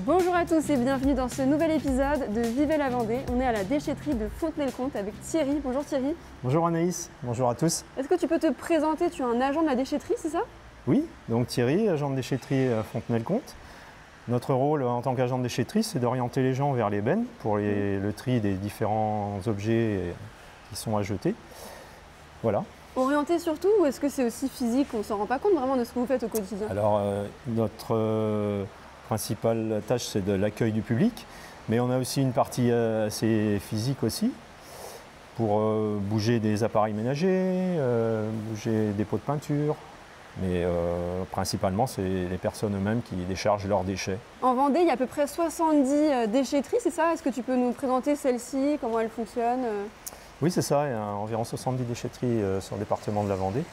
Bonjour à tous et bienvenue dans ce nouvel épisode de Vivez la Vendée. On est à la déchetterie de Fontenay-le-Comte avec Thierry. Bonjour Thierry. Bonjour Anaïs, bonjour à tous. Est-ce que tu peux te présenter? Tu es un agent de la déchetterie, c'est ça? Oui, donc Thierry, agent de déchetterie à Fontenay-le-Comte. Notre rôle en tant qu'agent de déchetterie, c'est d'orienter les gens vers les bennes pour le tri des différents objets qui sont à jeter. Voilà. Orienté surtout ou est-ce que c'est aussi physique? On ne s'en rend pas compte vraiment de ce que vous faites au quotidien? Alors, notre principale tâche, c'est de l'accueil du public, mais on a aussi une partie assez physique aussi, pour bouger des appareils ménagers, bouger des pots de peinture, mais principalement, c'est les personnes eux-mêmes qui déchargent leurs déchets. En Vendée, il y a à peu près 70 déchetteries, c'est ça? Est-ce que tu peux nous présenter celle-ci, comment elle fonctionne? Oui, c'est ça, il y a environ 70 déchetteries sur le département de la Vendée.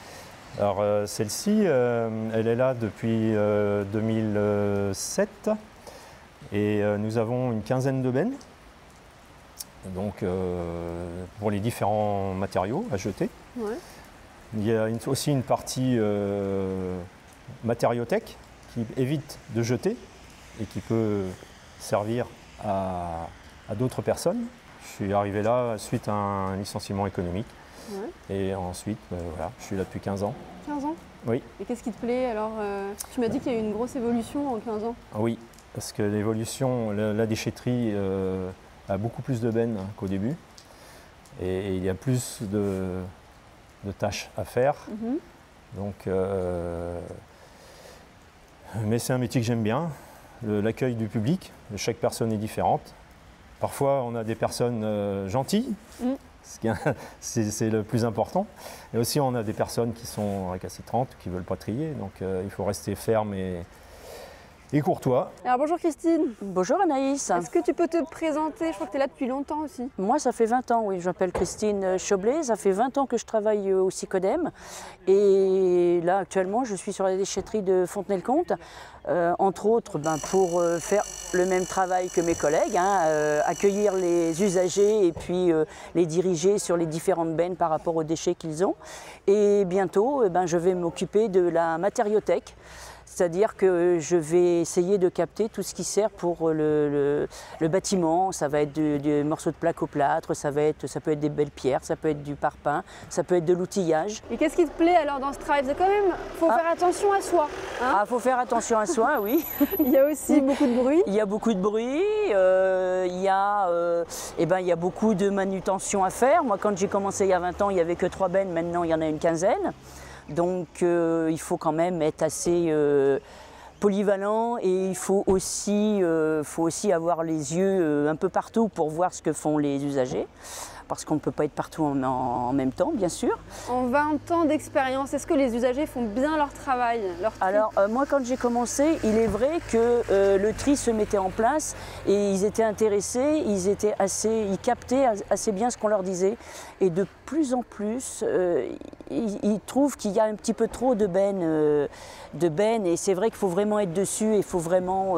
Alors celle-ci, elle est là depuis 2007 et nous avons une quinzaine de bennes, donc pour les différents matériaux à jeter. Ouais. Il y a aussi une partie matériothèque qui évite de jeter et qui peut servir à d'autres personnes. Je suis arrivé là suite à un licenciement économique. Ouais. Et ensuite, voilà, je suis là depuis 15 ans. 15 ans? Oui. Et qu'est-ce qui te plaît? Alors, tu m'as dit qu'il y a eu une grosse évolution en 15 ans. Oui, parce que l'évolution, la déchetterie a beaucoup plus de bennes qu'au début. Et il y a plus de tâches à faire. Donc, mais c'est un métier que j'aime bien. L'accueil du public, chaque personne est différente. Parfois, on a des personnes gentilles. C'est le plus important. Et aussi, on a des personnes qui sont récalcitrantes, qui ne veulent pas trier. Donc, il faut rester ferme et courtois. Alors, bonjour Christine. Bonjour Anaïs. Est-ce que tu peux te présenter? Je crois que tu es là depuis longtemps aussi. Moi, ça fait 20 ans, oui. Je m'appelle Christine Choblet. Ça fait 20 ans que je travaille au SICODEM. Et là, actuellement, je suis sur la déchetterie de Fontenay-le-Comte. Entre autres, pour faire le même travail que mes collègues, accueillir les usagers et puis les diriger sur les différentes bennes par rapport aux déchets qu'ils ont. Et bientôt, je vais m'occuper de la matériothèque. C'est-à-dire que je vais essayer de capter tout ce qui sert pour le bâtiment. Ça va être des morceaux de plaque au plâtre, ça peut être des belles pierres, ça peut être du parpaing, ça peut être de l'outillage. Et qu'est-ce qui te plaît alors dans ce travail? C'est quand même, faut faire attention à soi. Hein, faut faire attention à soi, oui. Il y a aussi beaucoup de bruit. Il y a beaucoup de bruit, il y a beaucoup de manutention à faire. Moi, quand j'ai commencé il y a 20 ans, il n'y avait que 3 bennes, maintenant il y en a une quinzaine. Donc il faut quand même être assez polyvalent et il faut aussi avoir les yeux un peu partout pour voir ce que font les usagers. Parce qu'on ne peut pas être partout en même temps, bien sûr. En 20 ans d'expérience, est-ce que les usagers font bien leur travail, leur tri? Alors, moi, quand j'ai commencé, il est vrai que le tri se mettait en place et ils étaient intéressés, ils captaient assez bien ce qu'on leur disait. Et de plus en plus, ils trouvent qu'il y a un petit peu trop de bennes. Et c'est vrai qu'il faut vraiment être dessus et il faut vraiment...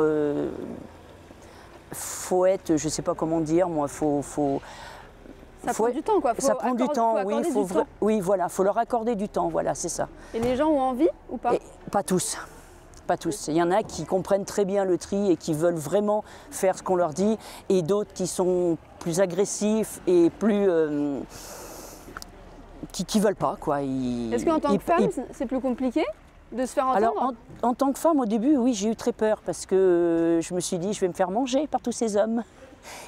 faut être, je ne sais pas comment dire, moi, ça prend du temps, quoi. Ça prend du temps, oui, voilà, faut leur accorder du temps, voilà, c'est ça. Et les gens ont envie ou pas? Pas tous. Pas tous. Il y en a qui comprennent très bien le tri et qui veulent vraiment faire ce qu'on leur dit, et d'autres qui sont plus agressifs et plus... qui veulent pas, quoi. Est-ce qu'en tant que femme, c'est plus compliqué de se faire entendre? Alors, en tant que femme, au début, oui, j'ai eu très peur parce que je me suis dit, je vais me faire manger par tous ces hommes.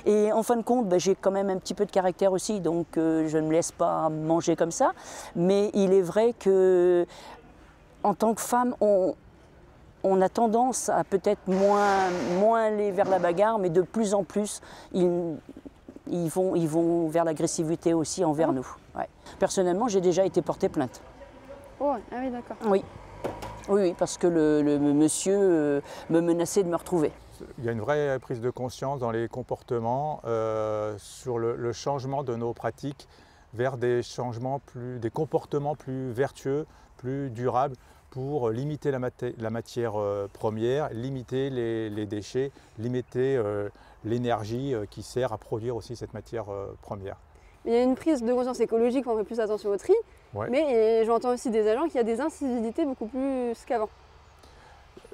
Et en fin de compte, j'ai quand même un petit peu de caractère aussi, donc je ne me laisse pas manger comme ça. Mais il est vrai que, en tant que femme, on a tendance à peut-être moins aller vers la bagarre, mais de plus en plus, ils vont vers l'agressivité aussi envers nous. Ouais. Personnellement, j'ai déjà été portée plainte. Oh, ah oui, d'accord. Oui, parce que le monsieur me menaçait de me retrouver. Il y a une vraie prise de conscience dans les comportements sur le changement de nos pratiques vers des comportements plus vertueux, plus durables pour limiter la matière première, limiter les déchets, limiter l'énergie qui sert à produire aussi cette matière première. Il y a une prise de conscience écologique, on fait plus attention au tri, mais j'entends aussi des agents qu'il y a des incivilités beaucoup plus qu'avant.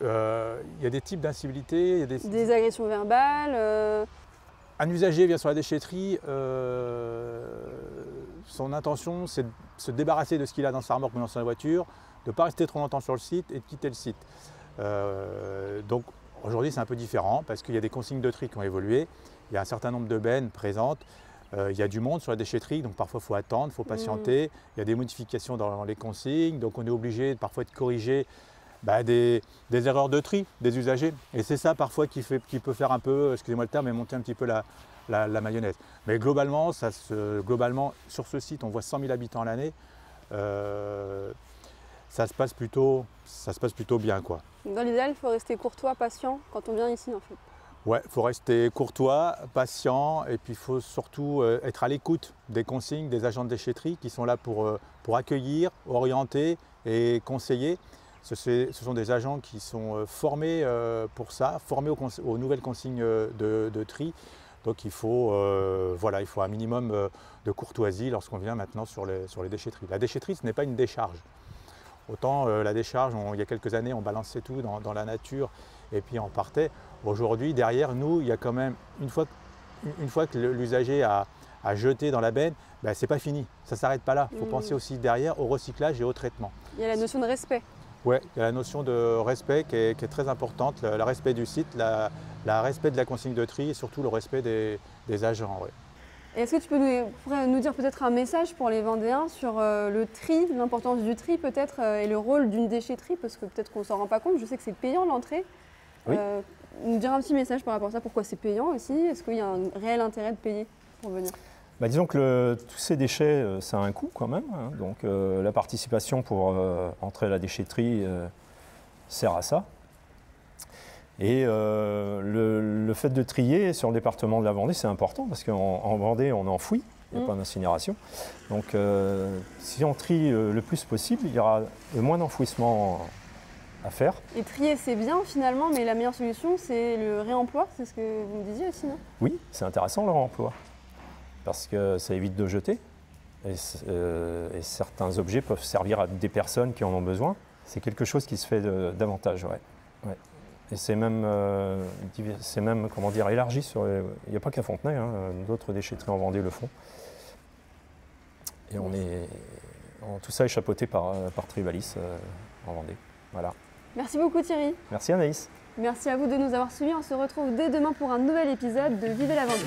il y a des types d'incivilité. Des agressions verbales. Un usager vient sur la déchetterie, son intention c'est de se débarrasser de ce qu'il a dans sa remorque ou dans sa voiture, de ne pas rester trop longtemps sur le site et de quitter le site. Donc aujourd'hui c'est un peu différent parce qu'il y a des consignes de tri qui ont évolué, il y a un certain nombre de bennes présentes, il y a du monde sur la déchetterie, donc parfois il faut attendre, il faut patienter, il y a des modifications dans les consignes, donc on est obligé parfois de corriger des erreurs de tri des usagers. Et c'est ça parfois qui peut faire un peu, excusez-moi le terme, mais monter un petit peu la mayonnaise. Mais globalement, sur ce site, on voit 100 000 habitants à l'année. Ça se passe plutôt bien, quoi. Dans l'idéal, il faut rester courtois, patient quand on vient ici en fait. Ouais, il faut rester courtois, patient et puis il faut surtout être à l'écoute des consignes des agents de déchetterie qui sont là pour accueillir, orienter et conseiller. Ce sont des agents qui sont formés pour ça, formés aux nouvelles consignes de tri. Donc il faut un minimum de courtoisie lorsqu'on vient maintenant sur les déchetteries. La déchetterie, ce n'est pas une décharge. Autant la décharge, il y a quelques années, on balançait tout dans la nature et puis on partait. Aujourd'hui, derrière nous, il y a quand même, une fois que l'usager a jeté dans la benne, ce n'est pas fini, ça ne s'arrête pas là. Il faut penser aussi derrière au recyclage et au traitement. Il y a la notion de respect. Oui, il y a la notion de respect qui est très importante, le respect du site, le respect de la consigne de tri et surtout le respect des agents. Ouais. Est-ce que tu pourrais nous dire peut-être un message pour les Vendéens sur le tri, l'importance du tri peut-être et le rôle d'une déchetterie, parce que peut-être qu'on ne s'en rend pas compte, je sais que c'est payant l'entrée. Oui. Nous dire un petit message par rapport à ça, pourquoi c'est payant aussi, est-ce qu'il y a un réel intérêt de payer pour venir? Disons que tous ces déchets, ça a un coût quand même, hein. Donc la participation pour entrer à la déchetterie sert à ça. Et le fait de trier sur le département de la Vendée, c'est important parce qu'en Vendée, on enfouit, il n'y a pas d'incinération. Donc si on trie le plus possible, il y aura le moins d'enfouissement à faire. Et trier, c'est bien finalement, mais la meilleure solution, c'est le réemploi, c'est ce que vous me disiez aussi, non? Oui, c'est intéressant le réemploi parce que ça évite de jeter et certains objets peuvent servir à des personnes qui en ont besoin. C'est quelque chose qui se fait davantage, ouais. Et c'est même comment dire, élargi sur. Il n'y a pas qu'à Fontenay, hein, d'autres déchetteries en Vendée le font. Et tout ça est chapeauté par Trivalis en Vendée. Voilà. Merci beaucoup Thierry. Merci Anaïs. Merci à vous de nous avoir suivis. On se retrouve dès demain pour un nouvel épisode de Vivez la Vendée.